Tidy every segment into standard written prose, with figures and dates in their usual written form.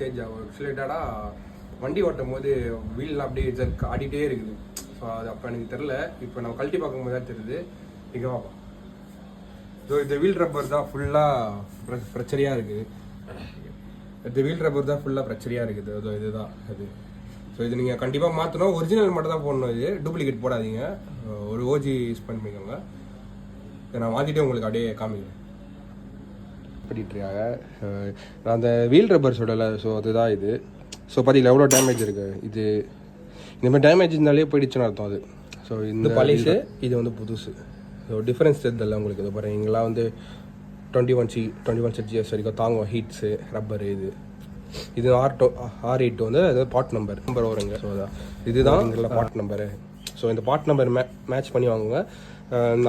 Change ஆகும். எக்ஸிலேட்டடாக வண்டி ஓட்டும் போது வீல்லாம் அப்படியே ஜர்க் ஆடிட்டே இருக்குது. ஸோ அது அப்போ எனக்கு தெரில. இப்போ நம்ம கழட்டி பார்க்கும்போது தான் தெரியுது. இங்கே வாப்பா. ஸோ இந்த வீல் ரப்பர் தான் ஃபுல்லாக பிரச்சனையாக இருக்குது. இந்த வீல் ரப்பர் தான் ஃபுல்லாக பிரச்சனையாக இருக்குது. அதோ இதுதான் அது. ஸோ இது நீங்கள் கண்டிப்பாக மாற்றணும். ஒரிஜினல் மட்டும் தான் போடணும். இது டூப்ளிகேட் போடாதீங்க. ஒரு ஓஜி யூஸ் பண்ணிக்கோங்க. இதை நான் மாற்றிட்டு உங்களுக்கு அப்படியே காமிக்கிறேன். பண்ணிட்டுருக்காங்க. நான் அந்த வீல் ரப்பர் சொல்லலை. ஸோ அதுதான் இது. ஸோ பார்த்தீங்களா எவ்வளோ டேமேஜ் இருக்குது. இது இந்த மாதிரி டேமேஜ் இருந்தாலே போயிடுச்சுன்னு அர்த்தம் அது. ஸோ இந்த பழைசு, இது வந்து புதுசு. ஸோ டிஃப்ரென்ஸ் தெரிஞ்சதில்ல உங்களுக்கு. இது பாருங்கள், இங்கெல்லாம் வந்து 21 செட்ஜிஎஸ் வரைக்கும் தாங்கும் ஹீட்ஸு ரப்பரு. இது R8 வந்து அது பார்ட் நம்பர் வருங்க. ஸோ அதான் இதுதான் இங்கே பார்ட் நம்பரு. ஸோ இந்த பார்ட் நம்பர் மேட்ச் பண்ணி வாங்குங்க.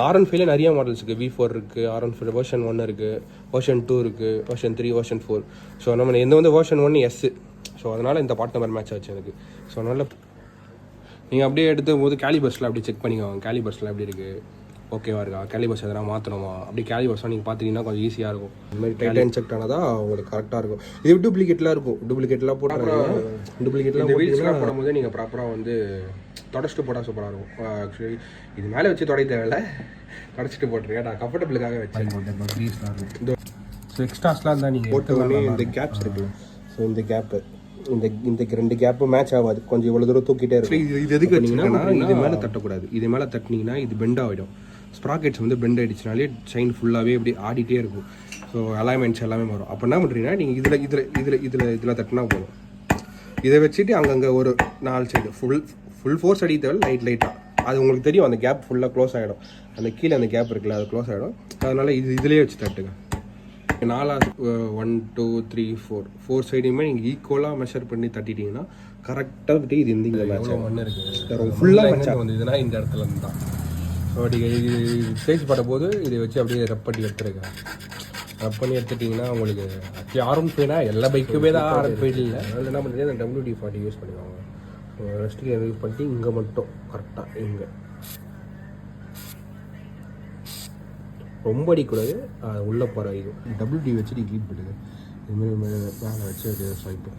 R15 நிறைய மாடல்ஸ் இருக்குது. V4 இருக்குது, R15 வெர்ஷன் 1 இருக்குது, வெர்ஷன் 2 இருக்குது, வெர்ஷன் 3, வெர்ஷன் 4. ஸோ நம்ம எந்த வந்து வெர்ஷன் 1 S. ஸோ அதனால் இந்த பார்ட் நம்பர் மேட்ச் ஆச்சு எனக்கு. ஸோ அதனால் நீங்கள் அப்படியே எடுத்து போது கேலிபர்ஸில் அப்படியே செக் பண்ணிக்கோங்க. கேலிபர்ஸில் எப்படி இருக்குது, ஓகேவா இருக்கா, கேலிபர்ஸ் எதனா மாற்றணுமா, அப்படி கேலிபர்ஸ்லாம் நீங்கள் பார்த்தீங்கன்னா கொஞ்சம் ஈஸியாக இருக்கும். இந்த மாதிரி டைட்டன் செக் ஆனால் தான் உங்களுக்கு கரெக்டாக இருக்கும். இது டூப்ளிகேட்லாம் இருக்கும். டூப்ளிகேட்லாம் வீல்ஸ்லாம் போடும்போது நீங்கள் ப்ராப்பராக வந்து தொடச்சிட்டு போட்டால் சூப்பராக இருக்கும். ஆக்சுவலி இது மேலே வச்சு தொடை தேவையில்ல, தொடச்சிட்டு போட்டுருக்கேன். நான் கம்ஃபர்டபுளுக்காக வச்சேன். ஸோ எக்ஸ்ட்ராஸ்லாம் தான் நீங்கள் போட்ட உடனே இந்த கேப்ஸ் இருக்குல்ல. ஸோ இந்த கேப்பு இந்த 2 கேப்பு மேட்ச் ஆகாது. கொஞ்சம் இவ்வளோ தூரம் தூக்கிட்டே இருக்கும். இது எதுக்கு வச்சிங்கன்னா இது மேலே தட்டக்கூடாது. இது மேலே தட்டினீங்கன்னா இது பெண்ட் ஆகிடும். ஸ்ப்ராக்கெட்ஸ் வந்து பெண்ட் ஆகிடுச்சுனாலே செயின் ஃபுல்லாகவே இப்படி ஆடிட்டே இருக்கும். ஸோ அலைன்மெண்ட்ஸ் எல்லாமே வரும். அப்போ என்ன பண்ணுறீங்கன்னா நீங்கள் இதில் தட்டினா போதும். இதை வச்சுட்டு அங்கங்கே ஒரு 4 சைடு ஃபுல் ஃபோர்ஸ் அடி தேவை. லைட்டாக அது உங்களுக்கு தெரியும். அந்த கேப் ஃபுல்லாக க்ளோஸ் ஆகிடும். அந்த கீழே அந்த கேப் இருக்குல்ல, அது க்ளோஸ் ஆகிடும். அதனால் இதிலே வச்சு தட்டுங்க. 1 2 3 4 சைடையுமே நீங்கள் ஈக்குவலாக மெஷர் பண்ணி தட்டிட்டீங்கன்னா கரெக்டாக விட்டு இது இந்த மேட்ச் ஒன்று இருக்குது. ஃபுல்லாக மேட்ச் வந்ததுன்னா இந்த இடத்துல இருந்து தான். ஸோ நீங்கள் ஸ்டேஜ் போடும்போது இதை வச்சு அப்படியே ரப் பண்ணி எடுத்துருக்கேன். ரப் பண்ணி எடுத்துட்டிங்கன்னா உங்களுக்கு R15 எல்லா பைக்குமே தான் R15 இல்லை. அதில் என்ன பண்ணுறது, அந்த WD-40 யூஸ் பண்ணிக்குவாங்க. ரெஸ்ட்டுக்கு யூஸ் பண்ணிட்டு இங்கே மட்டும் கரெக்டாக இங்கே ரொம்ப அடிக்கூடாது, உள்ளே போகிற இது WD வச்சுட்டு கீப் பண்ணுது. இதுமாரி மேலே வச்சு அது ஸ்வைப்பு.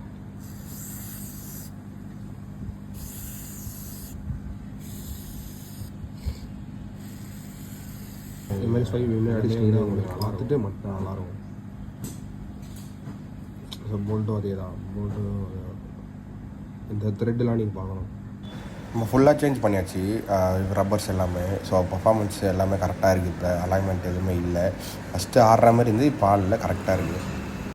இதுமாதிரி ஸ்வைப் அடிச்சிட்டிங்கன்னா உங்களுக்கு பார்த்துட்டு மட்டும் நல்லாயிருக்கும். ஸோ போல்ட்டும் அதே தான். போல்ட்டும் இந்த த்ரெட்டெலாம் நீங்கள் பார்க்கணும். நம்ம ஃபுல்லாக சேஞ்ச் பண்ணியாச்சு ரப்பர்ஸ் எல்லாமே. ஸோ பர்ஃபார்மன்ஸ் எல்லாமே கரெக்டாக இருக்குது. இப்போ அலைன்மெண்ட் எதுவுமே இல்லை. ஃபஸ்ட்டு ஆடுற மாதிரி இருந்து இப்போ ஆளில் கரெக்டாக இருக்குது.